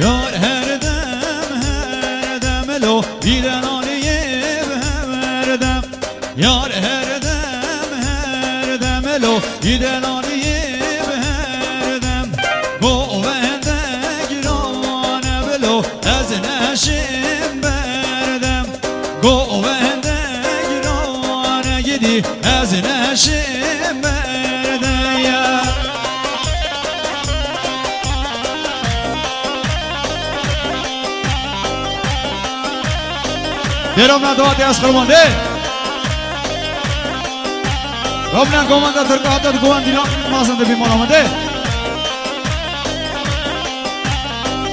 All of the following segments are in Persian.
Yar her dem lo giden aliyim her dem. Yar her dem lo giden aliyim her dem. Govende girane belo ez neşim berdem. Govende girane gidi ez neşim berdem ya. درم نداد از خرمانده رب نه گوانده ترکات گواندینا مازنده بیمار آمده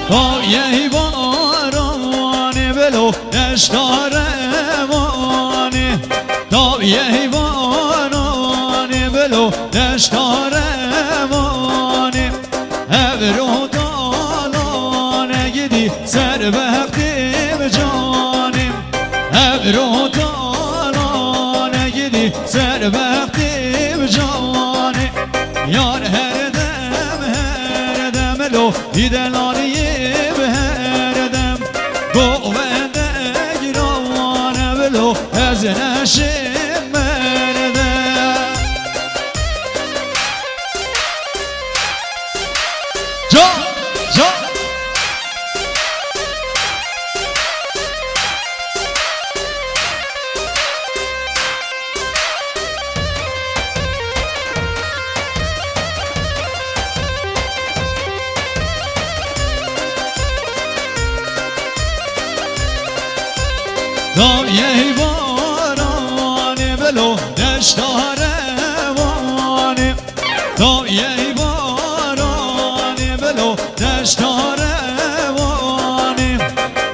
تا یه حیوانه بلو اشتاره وانه تا یه حیوانه بلو اشتاره وانه ابرو دالانه گیدی سر بختیم جانیم ابرو دالانه گیدی سر بختیم جانیم یار هر دم لو دیدلانیم هر دم گوونده گیرانه بلو از نشیم مردم جا جا تا یه حیوانه بلو دشتاره وانه تا یه حیوانه بلو دشتاره وانه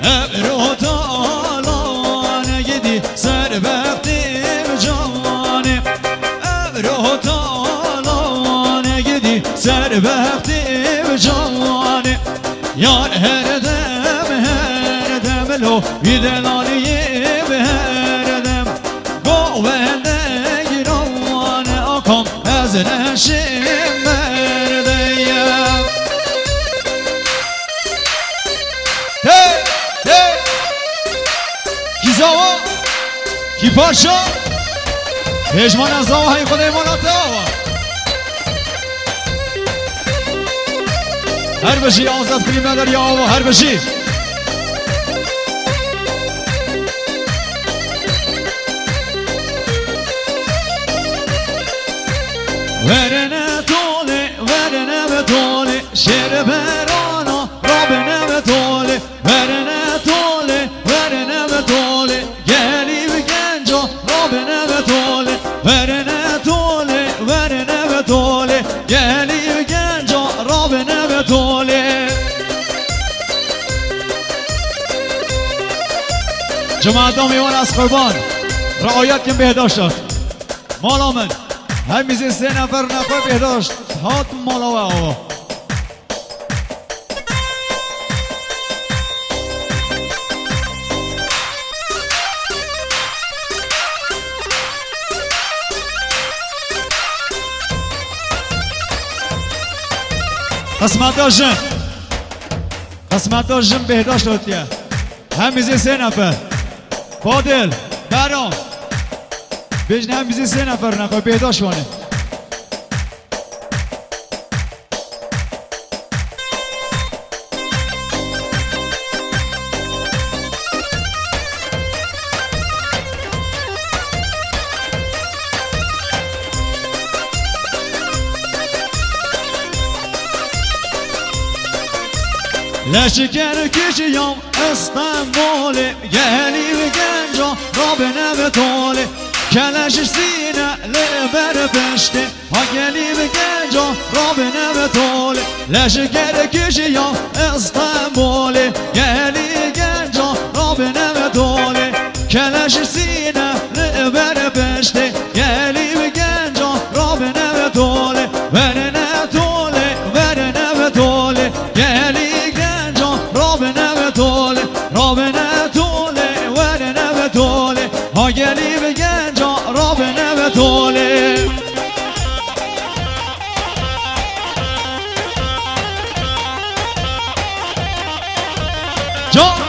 ابرو دالانه گیدی سر بختیم جانه ابرو دالانه گیدی سر بختیم جانه یار هر دم لو بیدلانیه از نشیم مردیم کی زاوا کی پاشا پشمان از زاوا های خود ایمانات هر بشی آزاد کنیم نداری آوا هر بشی ورنه به طوله شیر برانا رابنه به طوله ورنه به طوله گلی به گنجا رابنه به طوله ورنه به طوله گلی به گنجا رابنه به طوله جماعت میوان از قربان رعایت کن بهداشت مالا من همیشه 3 نفر نفر بهداشت هات مالا و آوا قسمت داشتم بهداشت لطیه همیشه 3 نفر فاضل برام بجنه همیشه 3 نفر نخواه بهداشت وانه لشکر کشیم استنبول گلی به گنجا رابنه به طوله کلشش سینه لبر پشته ها گلی به گنجا رابنه به طوله لشکر کشیم استنبول گلی گنجا رابنه به طوله کلشش سینه لبر پشته گلی به گنجا رابنه به طوله ورنه به طوله گلی رابنه به طوله ورنه به طوله ها گلی به گنجا رابنه به طوله جان